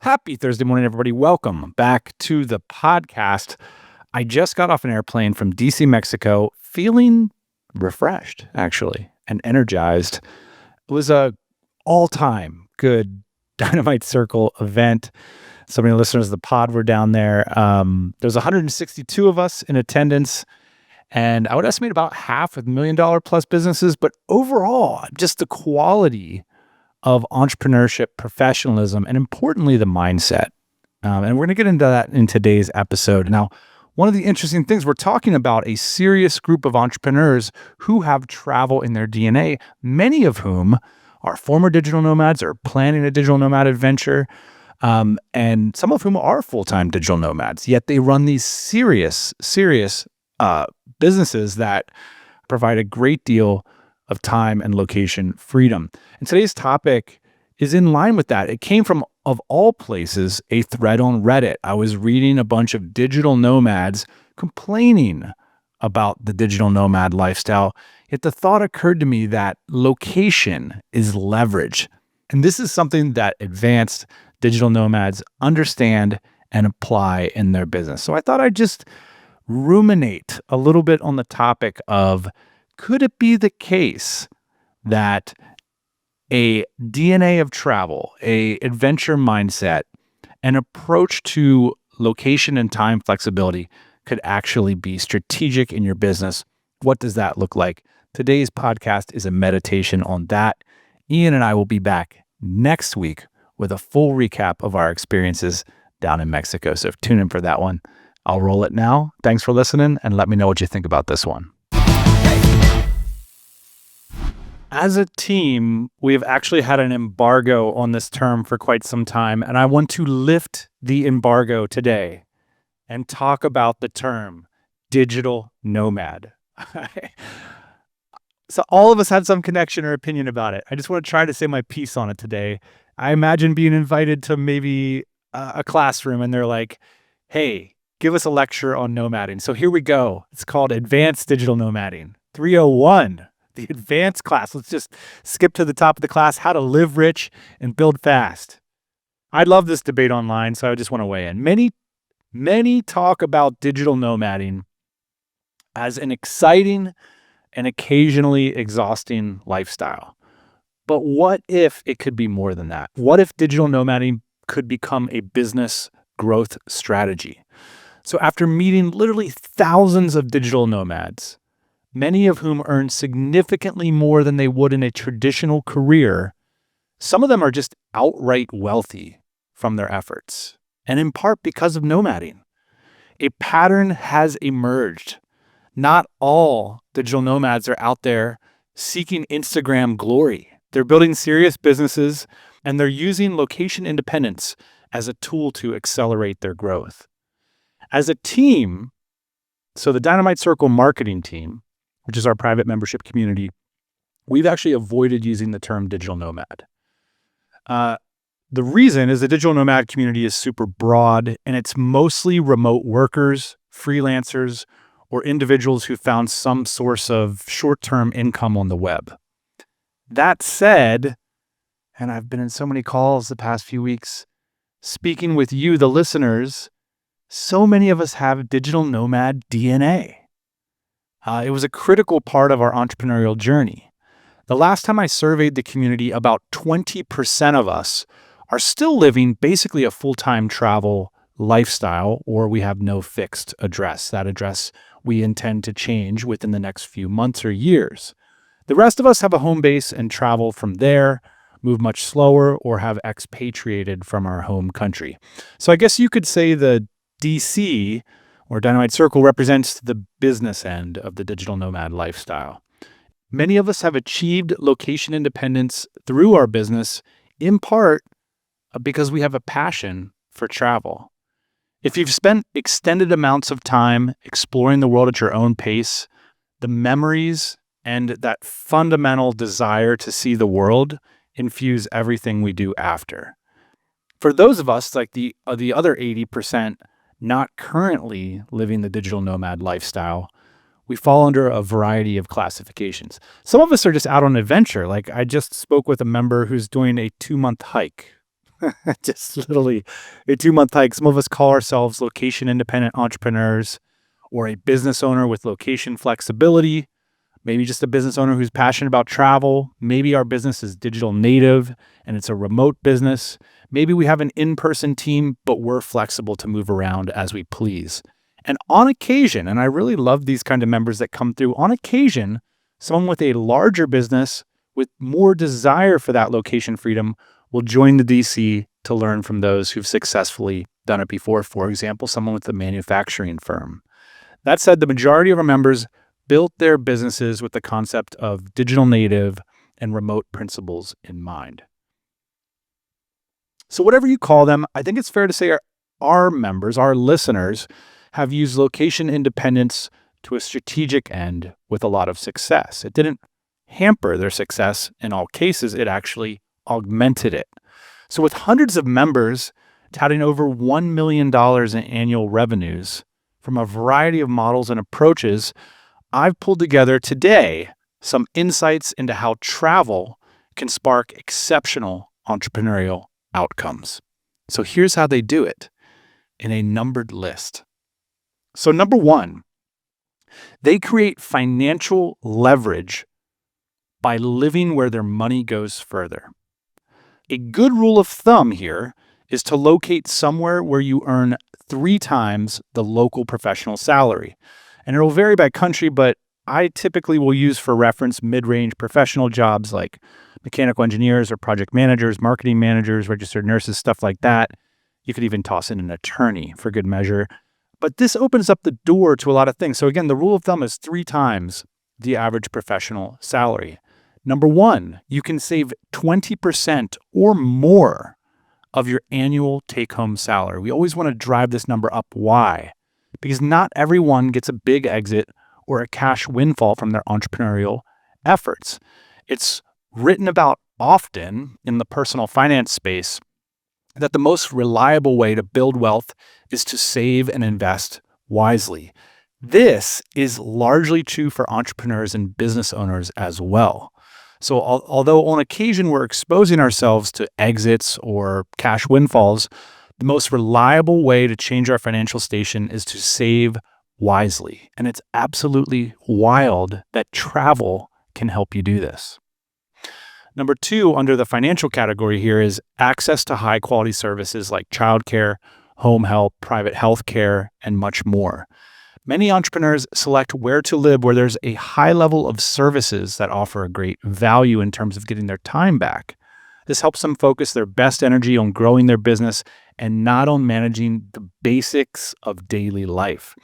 Happy Thursday morning, everybody. Welcome back to the podcast. I just got off an airplane from DC, Mexico, feeling refreshed, actually, and energized. It was a all-time good Dynamite Circle event. So many listeners of the pod were down there. There's 162 of us in attendance, and I would estimate about half with $1 million plus businesses. But overall, just the quality of entrepreneurship, professionalism, and importantly, the mindset. And we're going to get into that in today's episode. Now, one of the interesting things, we're talking about a serious group of entrepreneurs who have travel in their DNA, many of whom are former digital nomads or planning a digital nomad adventure, and some of whom are full-time digital nomads, yet they run these serious businesses that provide a great deal of time and location freedom. And today's topic is in line with that. It came from, of all places, a thread on Reddit. I was reading a bunch of digital nomads complaining about the digital nomad lifestyle, yet the thought occurred to me that location is leverage. And this is something that advanced digital nomads understand and apply in their business. So I thought I'd just ruminate a little bit on the topic of, could it be the case that a DNA of travel, a adventure mindset, an approach to location and time flexibility could actually be strategic in your business? What does that look like? Today's podcast is a meditation on that. Ian and I will be back next week with a full recap of our experiences down in Mexico. So tune in for that one. I'll roll it now. Thanks for listening, and let me know what you think about this one. As a team, we have actually had an embargo on this term for quite some time, and I want to lift the embargo today and talk about the term digital nomad. So all of us had some connection or opinion about it. I just want to try to say my piece on it today. I imagine being invited to maybe a classroom and they're like, hey, give us a lecture on nomading. So here we go. It's called Advanced Digital Nomading 301. The advanced class. Let's just skip to the top of the class, how to live rich and build fast. I love this debate online, so I just want to weigh in. Many talk about digital nomading as an exciting and occasionally exhausting lifestyle. But what if it could be more than that? What if digital nomading could become a business growth strategy? So after meeting literally thousands of digital nomads, many of whom earn significantly more than they would in a traditional career, some of them are just outright wealthy from their efforts, and in part because of nomading. A pattern has emerged. Not all digital nomads are out there seeking Instagram glory. They're building serious businesses, and they're using location independence as a tool to accelerate their growth. As a team, so the Dynamite Circle marketing team, which is our private membership community, we've actually avoided using the term digital nomad. The reason is the digital nomad community is super broad, and it's mostly remote workers, freelancers, or individuals who found some source of short-term income on the web. That said, and I've been in so many calls the past few weeks, speaking with you, the listeners, so many of us have digital nomad DNA. It was a critical part of our entrepreneurial journey. The last time I surveyed the community, about 20% of us are still living basically a full-time travel lifestyle, or we have no fixed address. That address we intend to change within the next few months or years. The rest of us have a home base and travel from there, move much slower, or have expatriated from our home country. So I guess you could say the DC, or Dynamite Circle, represents the business end of the digital nomad lifestyle. Many of us have achieved location independence through our business, in part because we have a passion for travel. If you've spent extended amounts of time exploring the world at your own pace, the memories and that fundamental desire to see the world infuse everything we do after. For those of us, like the other 80%, not currently living the digital nomad lifestyle, we fall under a variety of classifications. Some of us are just out on an adventure. Like I just spoke with a member who's doing a 2-month hike. Just literally a 2-month hike. Some of us call ourselves location independent entrepreneurs or a business owner with location flexibility. Maybe just a business owner who's passionate about travel. Maybe our business is digital native and it's a remote business. Maybe we have an in-person team, but we're flexible to move around as we please. And on occasion, and I really love these kind of members that come through, on occasion, someone with a larger business with more desire for that location freedom will join the DC to learn from those who've successfully done it before. For example, someone with a manufacturing firm. That said, the majority of our members built their businesses with the concept of digital native and remote principles in mind. So whatever you call them, I think it's fair to say our members, our listeners, have used location independence to a strategic end with a lot of success. It didn't hamper their success in all cases, it actually augmented it. So with hundreds of members touting over $1 million in annual revenues from a variety of models and approaches, I've pulled together today some insights into how travel can spark exceptional entrepreneurial outcomes. So here's how they do it in a numbered list. So number one, they create financial leverage by living where their money goes further. A good rule of thumb here is to locate somewhere where you earn 3 times the local professional salary. And it'll vary by country, but I typically will use for reference mid-range professional jobs like mechanical engineers or project managers, marketing managers, registered nurses, stuff like that. You could even toss in an attorney for good measure. But this opens up the door to a lot of things. So again, the rule of thumb is 3 times the average professional salary. Number one, you can save 20% or more of your annual take-home salary. We always want to drive this number up. Why? Because not everyone gets a big exit or a cash windfall from their entrepreneurial efforts. It's written about often in the personal finance space that the most reliable way to build wealth is to save and invest wisely. This is largely true for entrepreneurs and business owners as well. So although on occasion we're exposing ourselves to exits or cash windfalls, the most reliable way to change our financial station is to save wisely. And it's absolutely wild that travel can help you do this. Number two, under the financial category here is access to high quality services like childcare, home health, private health care, and much more. Many entrepreneurs select where to live where there's a high level of services that offer a great value in terms of getting their time back. This helps them focus their best energy on growing their business and not on managing the basics of daily life.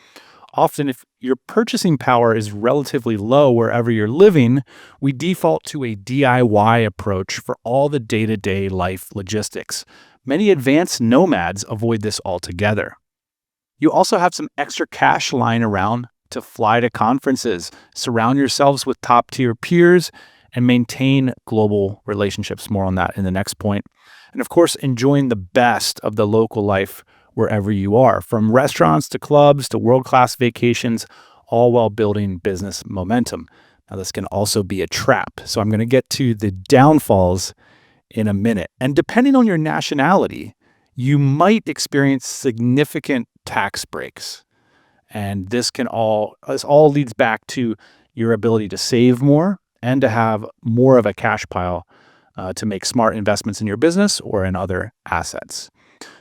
Often, if your purchasing power is relatively low wherever you're living, we default to a DIY approach for all the day-to-day life logistics. Many advanced nomads avoid this altogether. You also have some extra cash lying around to fly to conferences, surround yourselves with top-tier peers, and maintain global relationships. More on that in the next point. And of course, enjoying the best of the local life wherever you are, from restaurants to clubs to world-class vacations, all while building business momentum. Now, this can also be a trap. So I'm going to get to the downfalls in a minute. And depending on your nationality, you might experience significant tax breaks. And this all leads back to your ability to save more and to have more of a cash pile to make smart investments in your business or in other assets.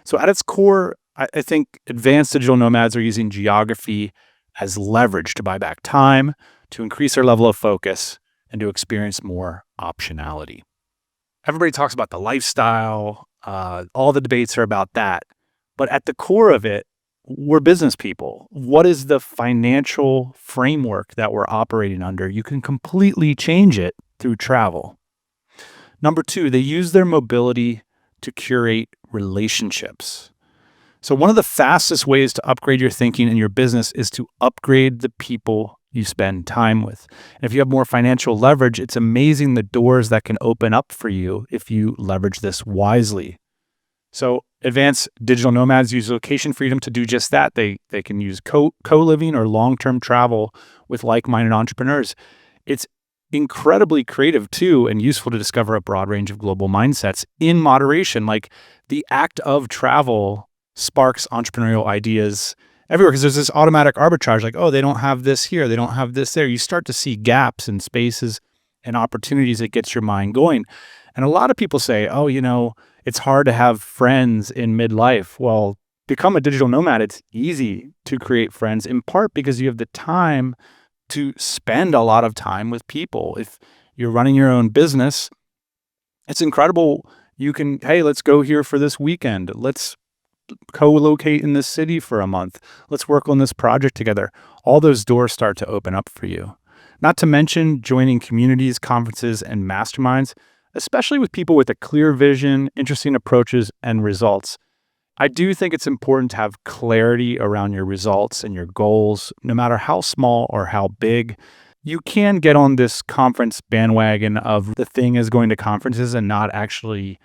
So at its core, I think advanced digital nomads are using geography as leverage to buy back time, to increase their level of focus, and to experience more optionality. Everybody talks about the lifestyle. All the debates are about that. But at the core of it, we're business people. What is the financial framework that we're operating under? You can completely change it through travel. Number two, they use their mobility to curate relationships. So one of the fastest ways to upgrade your thinking in your business is to upgrade the people you spend time with. And if you have more financial leverage, it's amazing the doors that can open up for you if you leverage this wisely. So advanced digital nomads use location freedom to do just that. They can use co-living or long-term travel with like-minded entrepreneurs. It's incredibly creative too, and useful to discover a broad range of global mindsets in moderation. Like the act of travel sparks entrepreneurial ideas everywhere because there's this automatic arbitrage like, oh, they don't have this here, they don't have this there. You start to see gaps and spaces and opportunities that gets your mind going. And a lot of people say, oh, it's hard to have friends in midlife. Well, become a digital nomad. It's easy to create friends in part because you have the time to spend a lot of time with people. If you're running your own business, it's incredible. You can, hey, let's go here for this weekend. Let's co-locate in this city for a month. Let's work on this project together. All those doors start to open up for you. Not to mention joining communities, conferences, and masterminds, especially with people with a clear vision, interesting approaches, and results. I do think it's important to have clarity around your results and your goals, no matter how small or how big. You can get on this conference bandwagon of the thing is going to conferences and not actually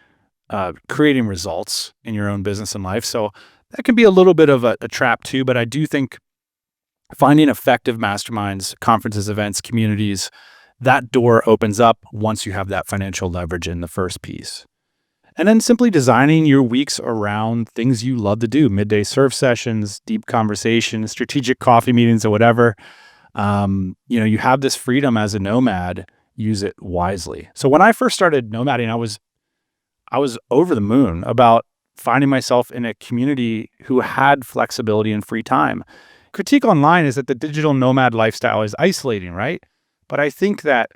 creating results in your own business and life. So that can be a little bit of a trap too, but I do think finding effective masterminds, conferences, events, communities, that door opens up once you have that financial leverage in the first piece. And then simply designing your weeks around things you love to do, midday surf sessions, deep conversations, strategic coffee meetings, or whatever. You have this freedom as a nomad, use it wisely. So when I first started nomading, I was over the moon about finding myself in a community who had flexibility and free time. Critique online is that the digital nomad lifestyle is isolating, right? But I think that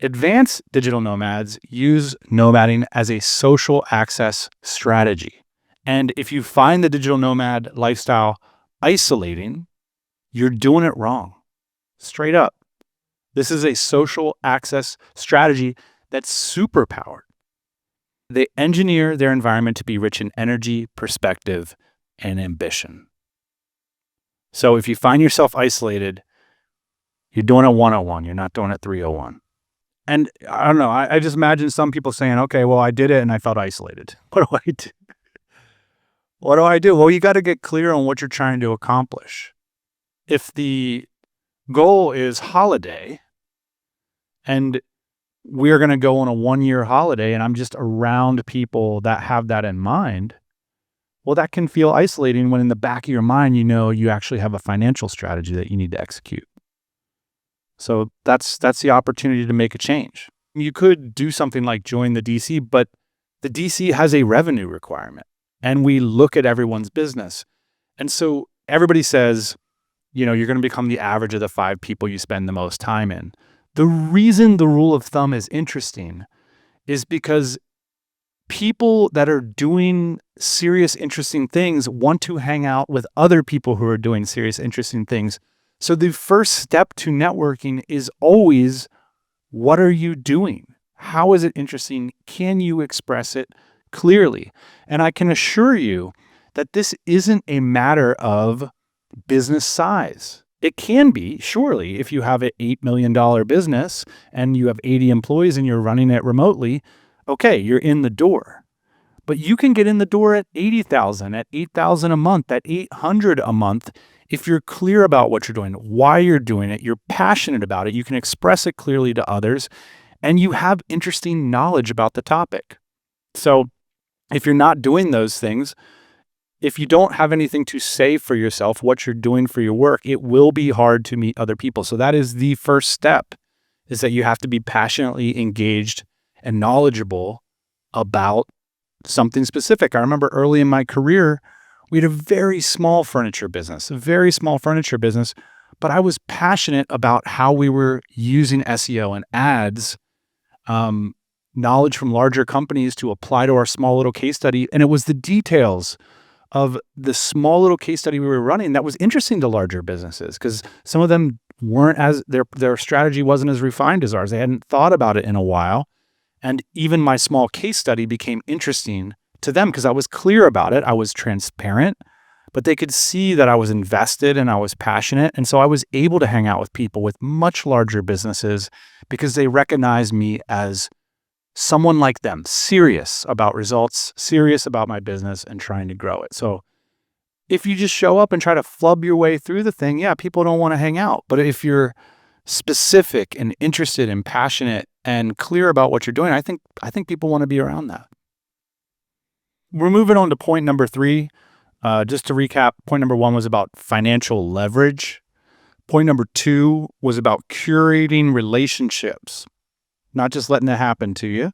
advanced digital nomads use nomading as a social access strategy. And if you find the digital nomad lifestyle isolating, you're doing it wrong. Straight up. This is a social access strategy that's superpowered. They engineer their environment to be rich in energy, perspective, and ambition. So if you find yourself isolated, you're doing it 101. You're not doing it 301. And I don't know, I just imagine some people saying, okay, well, I did it and I felt isolated. What do I do? What do I do? Well, you got to get clear on what you're trying to accomplish. If the goal is holiday and we're going to go on a 1-year holiday and I'm just around people that have that in mind, well, that can feel isolating when in the back of your mind, you actually have a financial strategy that you need to execute. So that's the opportunity to make a change. You could do something like join the DC, but the DC has a revenue requirement and we look at everyone's business. And so everybody says, you're going to become the average of the 5 people you spend the most time in. The reason the rule of thumb is interesting is because people that are doing serious, interesting things want to hang out with other people who are doing serious, interesting things. So the first step to networking is always, what are you doing? How is it interesting? Can you express it clearly? And I can assure you that this isn't a matter of business size. It can be, surely, if you have an $8 million business and you have 80 employees and you're running it remotely, okay, you're in the door. But you can get in the door at 80,000, at 8,000 a month, at 800 a month. If you're clear about what you're doing, why you're doing it, you're passionate about it, you can express it clearly to others, and you have interesting knowledge about the topic. So if you're not doing those things, if you don't have anything to say for yourself, what you're doing for your work, it will be hard to meet other people. So that is the first step, is that you have to be passionately engaged and knowledgeable about something specific. I remember early in my career, we had a very small furniture business, but I was passionate about how we were using SEO and ads, knowledge from larger companies to apply to our small little case study. And it was the details of the small little case study we were running that was interesting to larger businesses, because some of them weren't as, their strategy wasn't as refined as ours. They hadn't thought about it in a while. And even my small case study became interesting to them because I was clear about it. I was transparent, but they could see that I was invested and I was passionate. And so I was able to hang out with people with much larger businesses because they recognized me as someone like them, serious about results, serious about my business and trying to grow it. So if you just show up and try to flub your way through the thing, yeah, people don't want to hang out. But if you're specific and interested and passionate and clear about what you're doing, I think people want to be around that. We're moving on to point number 3. Just to recap, point number 1 was about financial leverage. Point number 2 was about curating relationships, not just letting it happen to you.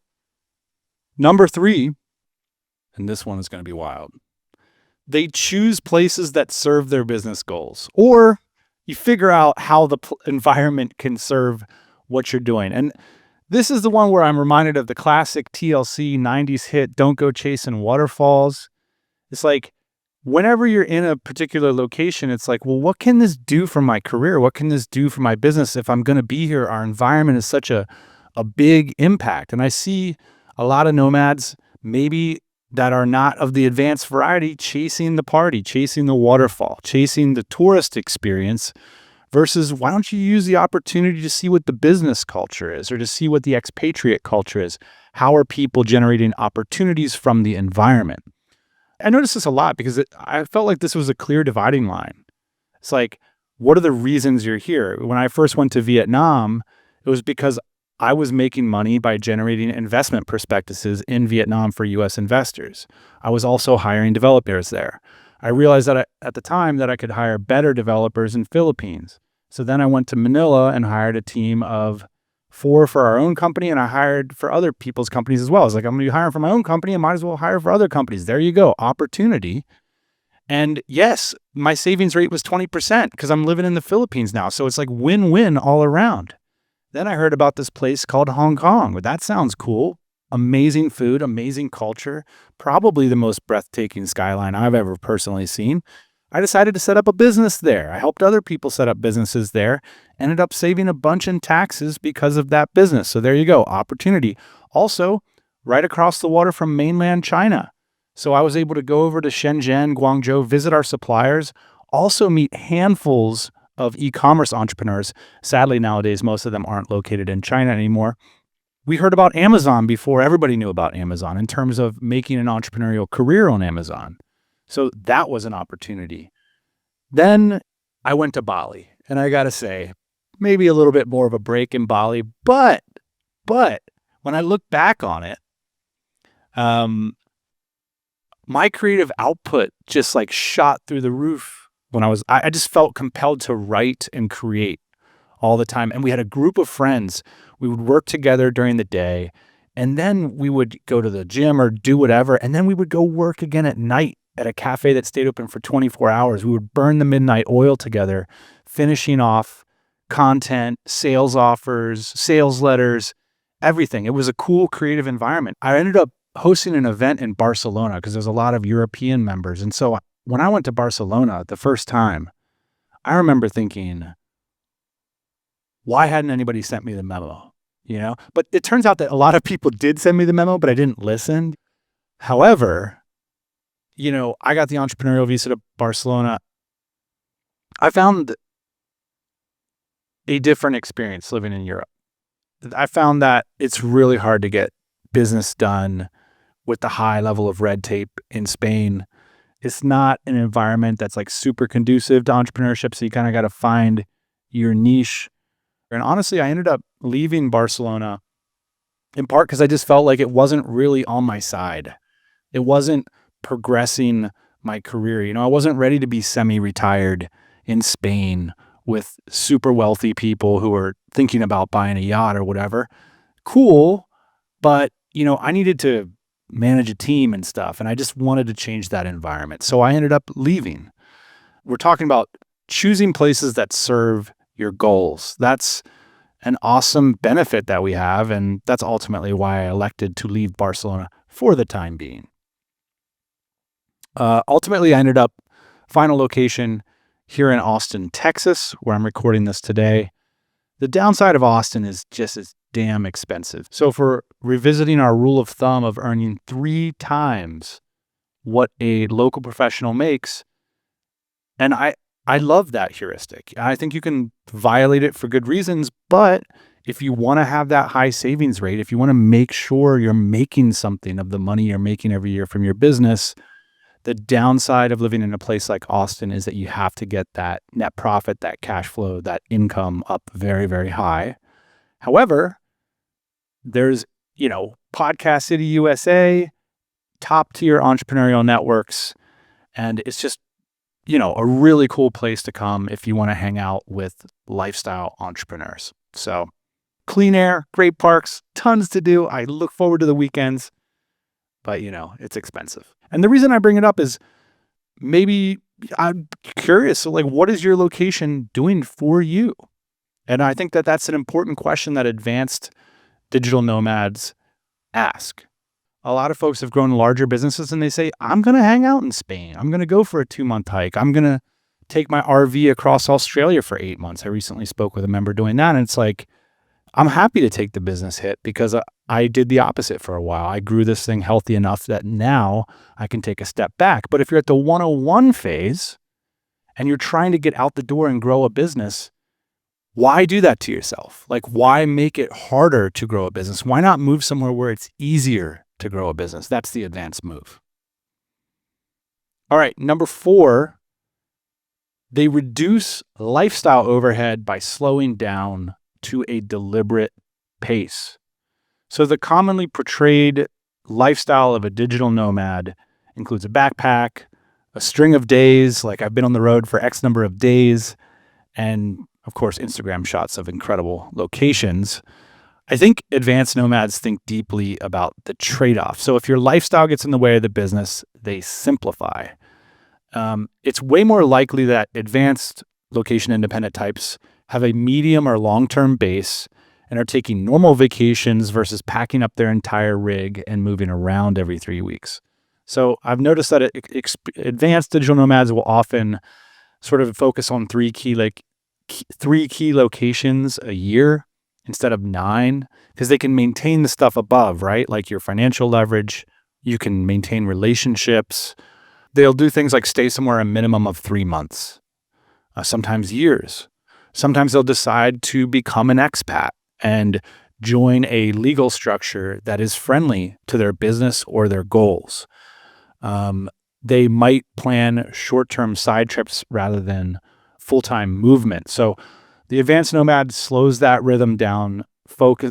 Number 3, and this one is going to be wild, they choose places that serve their business goals, or you figure out how the environment can serve what you're doing. And this is the one where I'm reminded of the classic TLC 90s hit, Don't Go Chasing Waterfalls. It's like, whenever you're in a particular location, it's like, well, what can this do for my career? What can this do for my business? If I'm going to be here, our environment is such a big impact. And I see a lot of nomads, maybe that are not of the advanced variety, chasing the party, chasing the waterfall, chasing the tourist experience, versus why don't you use the opportunity to see what the business culture is, or to see what the expatriate culture is? How are people generating opportunities from the environment? I noticed this a lot because I felt like this was a clear dividing line. It's like, what are the reasons you're here? When I first went to Vietnam, it was because I was making money by generating investment prospectuses in Vietnam for U.S. investors. I was also hiring developers there. I realized that at the time that I could hire better developers in Philippines. So then I went to Manila and hired a team of 4 for our own company, and I hired for other people's companies as well. I was like, I'm going to be hiring for my own company, I might as well hire for other companies. There you go, opportunity. And yes, my savings rate was 20% because I'm living in the Philippines now. So it's like win-win all around. Then I heard about this place called Hong Kong. That sounds cool. Amazing food, amazing culture, probably the most breathtaking skyline I've ever personally seen. I decided to set up a business there. I helped other people set up businesses there, ended up saving a bunch in taxes because of that business. So there you go, opportunity. Also, right across the water from mainland China. So I was able to go over to Shenzhen, Guangzhou, visit our suppliers, also meet handfuls of e-commerce entrepreneurs. Sadly, nowadays, most of them aren't located in China anymore. We heard about Amazon before everybody knew about Amazon in terms of making an entrepreneurial career on Amazon. So that was an opportunity. Then I went to Bali, and I got to say, maybe a little bit more of a break in Bali, but when I look back on it, my creative output just like shot through the roof. When I just felt compelled to write and create all the time. And we had a group of friends. We would work together during the day, and then we would go to the gym or do whatever. And then we would go work again at night at a cafe that stayed open for 24 hours. We would burn the midnight oil together, finishing off content, sales offers, sales letters, everything. It was a cool, creative environment. I ended up hosting an event in Barcelona because there's a lot of European members. And so when I went to Barcelona the first time, I remember thinking, why hadn't anybody sent me the memo? But it turns out that a lot of people did send me the memo, but I didn't listen. However, I got the entrepreneurial visa to Barcelona. I found a different experience living in Europe. I found that it's really hard to get business done with the high level of red tape in Spain. It's not an environment that's like super conducive to entrepreneurship, so you kind of got to find your niche. And honestly, I ended up leaving Barcelona in part because I just felt like it wasn't really on my side. It wasn't progressing my career. I wasn't ready to be semi-retired in Spain with super wealthy people who were thinking about buying a yacht or whatever. Cool, but I needed to manage a team and stuff, and I just wanted to change that environment. So I ended up leaving. We're talking about choosing places that serve your goals. That's an awesome benefit that we have, and that's ultimately why I elected to leave Barcelona for the time being. Ultimately, I ended up final location here in Austin, Texas, where I'm recording this today. The downside of Austin is just as damn expensive. So if we're revisiting our rule of thumb of earning 3 times what a local professional makes, and I love that heuristic. I think you can violate it for good reasons, but if you want to have that high savings rate, if you want to make sure you're making something of the money you're making every year from your business, The downside of living in a place like Austin is that you have to get that net profit, that cash flow, that income up very, very high. However, there's, Podcast City USA, top tier entrepreneurial networks, and it's just, a really cool place to come if you want to hang out with lifestyle entrepreneurs. So clean air, great parks, tons to do. I look forward to the weekends, but it's expensive. And the reason I bring it up is maybe I'm curious. So what is your location doing for you? And I think that that's an important question that advanced digital nomads ask. A lot of folks have grown larger businesses and they say, I'm going to hang out in Spain. I'm going to go for a 2-month hike. I'm going to take my RV across Australia for 8 months. I recently spoke with a member doing that. And it's like, I'm happy to take the business hit because I did the opposite for a while. I grew this thing healthy enough that now I can take a step back. But if you're at the 101 phase and you're trying to get out the door and grow a business, why do that to yourself? Why make it harder to grow a business? Why not move somewhere where it's easier to grow a business? That's the advanced move. All right, number 4, they reduce lifestyle overhead by slowing down to a deliberate pace. So the commonly portrayed lifestyle of a digital nomad includes a backpack, a string of days, like I've been on the road for X number of days, and of course, Instagram shots of incredible locations. I think advanced nomads think deeply about the trade-off. So if your lifestyle gets in the way of the business, they simplify. It's way more likely that advanced location independent types have a medium or long-term base and are taking normal vacations versus packing up their entire rig and moving around every 3 weeks. So I've noticed that advanced digital nomads will often sort of focus on three key locations a year instead of 9, because they can maintain the stuff above, right? Like your financial leverage, you can maintain relationships. They'll do things like stay somewhere a minimum of 3 months, sometimes years. Sometimes they'll decide to become an expat and join a legal structure that is friendly to their business or their goals. They might plan short-term side trips rather than full-time movement. So the advanced nomad slows that rhythm down,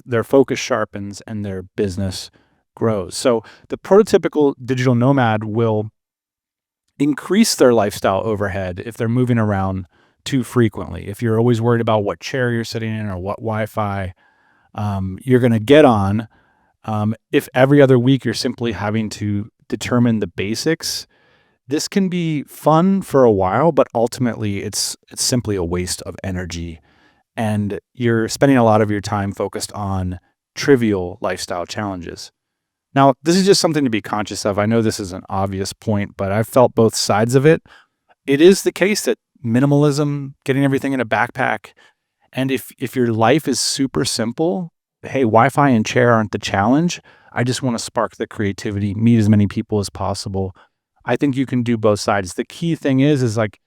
their focus sharpens, and their business grows. So the prototypical digital nomad will increase their lifestyle overhead if they're moving around too frequently. If you're always worried about what chair you're sitting in or what Wi-Fi you're going to get on, if every other week you're simply having to determine the basics, this can be fun for a while, but ultimately it's simply a waste of energy. And you're spending a lot of your time focused on trivial lifestyle challenges. Now, this is just something to be conscious of. I know this is an obvious point, but I've felt both sides of it. It is the case that minimalism, getting everything in a backpack, and if your life is super simple, hey, Wi-Fi and chair aren't the challenge. I just want to spark the creativity, meet as many people as possible. I think you can do both sides. The key thing is like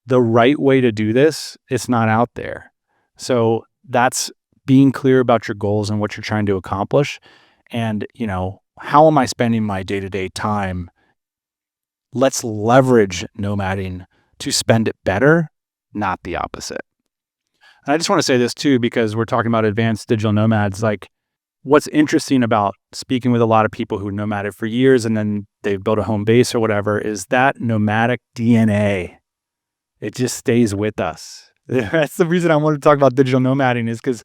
the right way to do this, it's not out there. So that's being clear about your goals and what you're trying to accomplish. And, how am I spending my day-to-day time? Let's leverage nomading to spend it better, not the opposite. And I just want to say this too, because we're talking about advanced digital nomads. Like, what's interesting about speaking with a lot of people who nomaded for years and then they've built a home base or whatever is that nomadic DNA. It just stays with us. That's the reason I wanted to talk about digital nomading, is because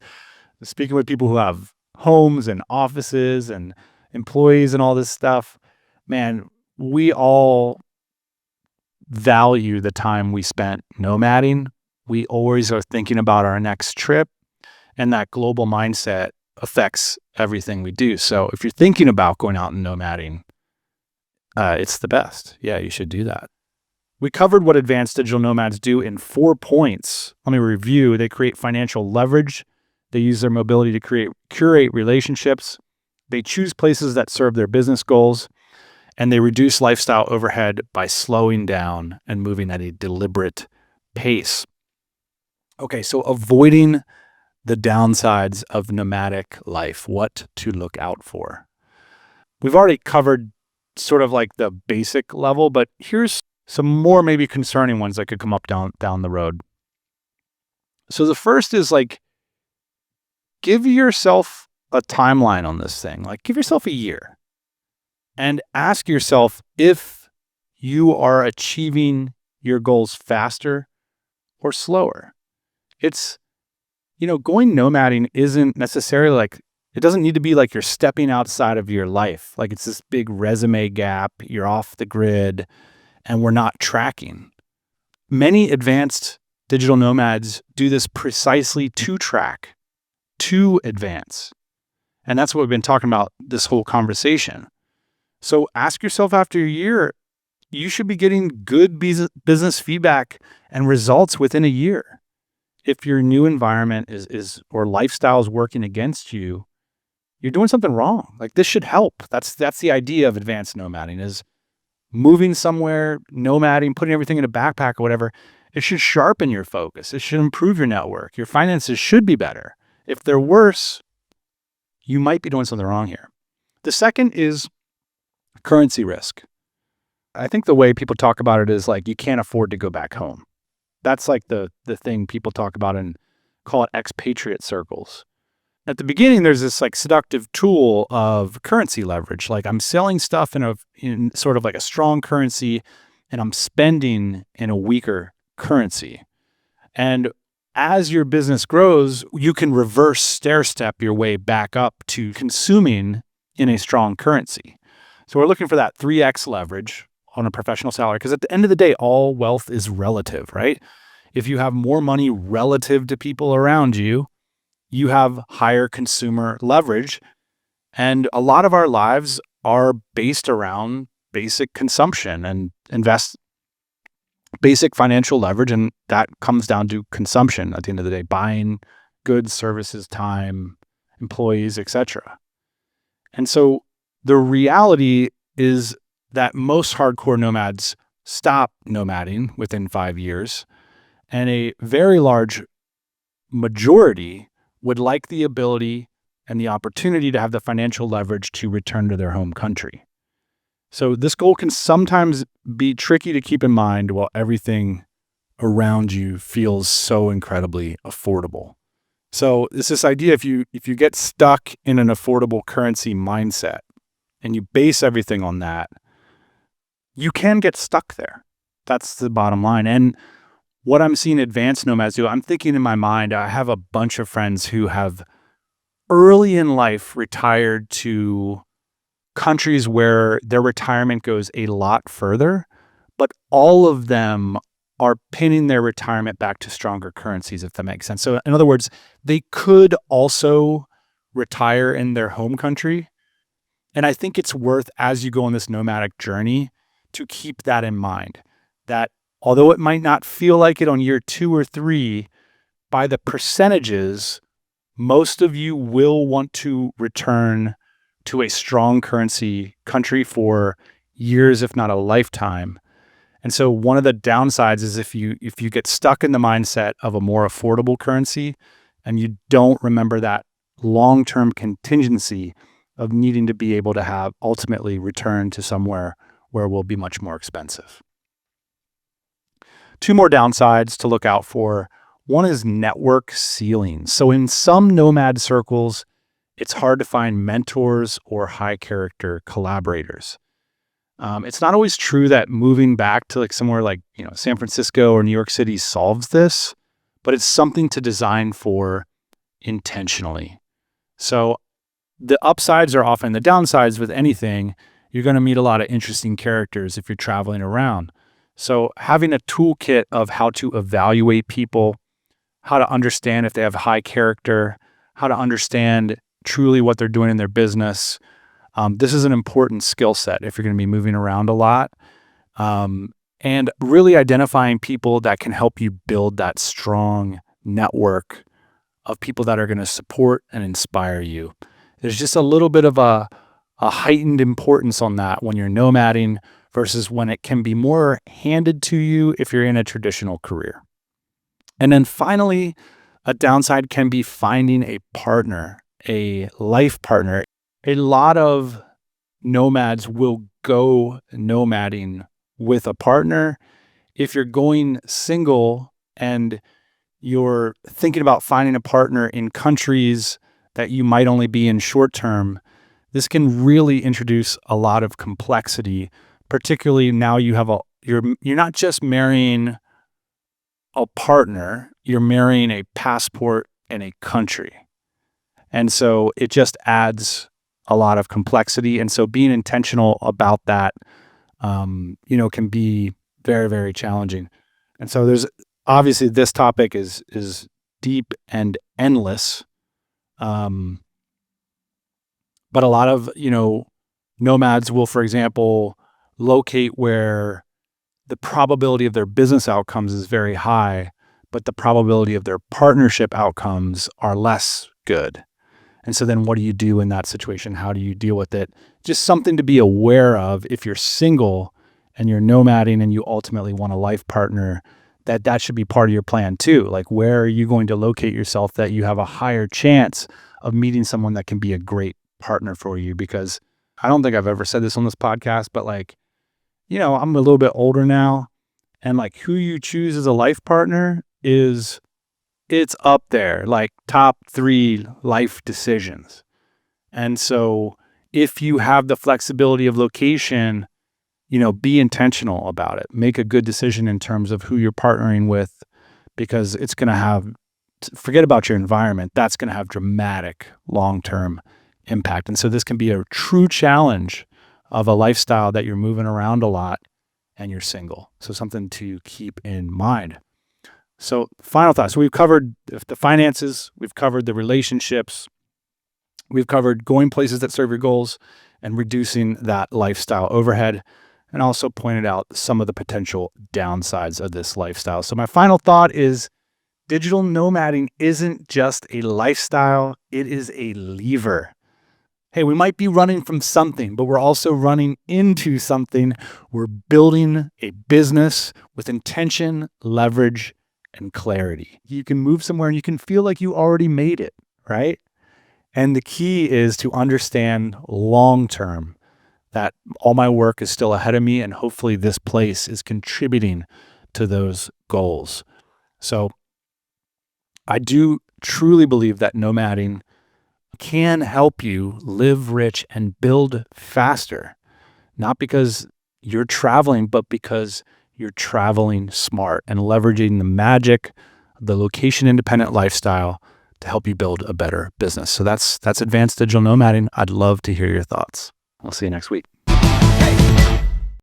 speaking with people who have homes and offices and employees and all this stuff, man, we all value the time we spent nomading. We always are thinking about our next trip, and that global mindset affects everything we do. So if you're thinking about going out and nomading, it's the best. Yeah, you should do that. We covered what advanced digital nomads do in 4 points. Let me review. They create financial leverage. They use their mobility to curate relationships. They choose places that serve their business goals. And they reduce lifestyle overhead by slowing down and moving at a deliberate pace. Okay, so avoiding the downsides of nomadic life, what to look out for. We've already covered sort of like the basic level, but here's some more maybe concerning ones that could come up down the road. So the first is like, give yourself a timeline on this thing. Like, give yourself a year and ask yourself if you are achieving your goals faster or slower. It's, going nomading isn't necessarily like, it doesn't need to be like you're stepping outside of your life. Like it's this big resume gap, you're off the grid, and we're not tracking. Many advanced digital nomads do this precisely to track, to advance. And that's what we've been talking about this whole conversation. So ask yourself after a year, you should be getting good business feedback and results within a year. If your new environment is or lifestyle is working against you, you're doing something wrong. Like this should help. That's the idea of advanced nomading, is moving somewhere, nomading, putting everything in a backpack or whatever. It should sharpen your focus. It should improve your network. Your finances should be better. If they're worse, you might be doing something wrong here. The second is currency risk. I think the way people talk about it is like, you can't afford to go back home. That's like the thing people talk about and call it expatriate circles. At the beginning, there's this like seductive tool of currency leverage. Like I'm selling stuff in sort of like a strong currency and I'm spending in a weaker currency. And as your business grows, you can reverse stair-step your way back up to consuming in a strong currency. So we're looking for that 3x leverage on a professional salary, because at the end of the day, all wealth is relative, right? If you have more money relative to people around you, you have higher consumer leverage. And a lot of our lives are based around basic consumption and basic financial leverage. And that comes down to consumption at the end of the day, buying goods, services, time, employees, etc. And so the reality is that most hardcore nomads stop nomading within 5 years, and a very large majority would like the ability and the opportunity to have the financial leverage to return to their home country. So this goal can sometimes be tricky to keep in mind while everything around you feels so incredibly affordable. So it's this idea, if you get stuck in an affordable currency mindset and you base everything on that, you can get stuck there. That's the bottom line. And what I'm seeing advanced nomads do, I'm thinking in my mind, I have a bunch of friends who have early in life retired to countries where their retirement goes a lot further, but all of them are pinning their retirement back to stronger currencies, if that makes sense. So in other words, they could also retire in their home country. And I think it's worth, as you go on this nomadic journey, to keep that in mind, that although it might not feel like it on year 2 or 3, by the percentages, most of you will want to return to a strong currency country for years, if not a lifetime. And so one of the downsides is if you get stuck in the mindset of a more affordable currency and you don't remember that long-term contingency of needing to be able to have ultimately return to somewhere where it will be much more expensive. 2 more downsides to look out for. One is network ceilings. So in some nomad circles, it's hard to find mentors or high character collaborators. It's not always true that moving back to like somewhere like, San Francisco or New York City solves this, but it's something to design for intentionally. So the upsides are often the downsides with anything. You're going to meet a lot of interesting characters if you're traveling around. So having a toolkit of how to evaluate people, how to understand if they have high character, how to understand truly what they're doing in their business. This is an important skill set if you're going to be moving around a lot. And really identifying people that can help you build that strong network of people that are going to support and inspire you. There's just a little bit of a heightened importance on that when you're nomading versus when it can be more handed to you if you're in a traditional career. And then finally, a downside can be finding a partner, a life partner. A lot of nomads will go nomading with a partner. If you're going single and you're thinking about finding a partner in countries that you might only be in short term, this can really introduce a lot of complexity, particularly now you're not just marrying a partner, you're marrying a passport and a country. And so it just adds a lot of complexity. And so being intentional about that, can be very, very challenging. And so there's obviously this topic is deep and endless. But a lot of, nomads will, for example, locate where the probability of their business outcomes is very high, but the probability of their partnership outcomes are less good. And so then what do you do in that situation? How do you deal with it? Just something to be aware of if you're single and you're nomading and you ultimately want a life partner, that should be part of your plan too. Like, where are you going to locate yourself that you have a higher chance of meeting someone that can be a great partner for you? Because I don't think I've ever said this on this podcast, but I'm a little bit older now, and who you choose as a life partner it's up there, like top 3 life decisions. And so if you have the flexibility of location, be intentional about it. Make a good decision in terms of who you're partnering with, because it's going to forget about your environment. That's going to have dramatic long-term impact. And so this can be a true challenge of a lifestyle that you're moving around a lot and you're single. So something to keep in mind. So final thoughts. So we've covered the finances, we've covered the relationships, we've covered going places that serve your goals and reducing that lifestyle overhead, and also pointed out some of the potential downsides of this lifestyle. So my final thought is digital nomading isn't just a lifestyle, it is a lever. Hey, we might be running from something, but we're also running into something. We're building a business with intention, leverage, and clarity. You can move somewhere and you can feel like you already made it, right? And the key is to understand long-term that all my work is still ahead of me, and hopefully this place is contributing to those goals. So I do truly believe that nomading can help you live rich and build faster, not because you're traveling, but because you're traveling smart and leveraging the magic of the location-independent lifestyle to help you build a better business. So that's advanced digital nomading. I'd love to hear your thoughts. I'll see you next week.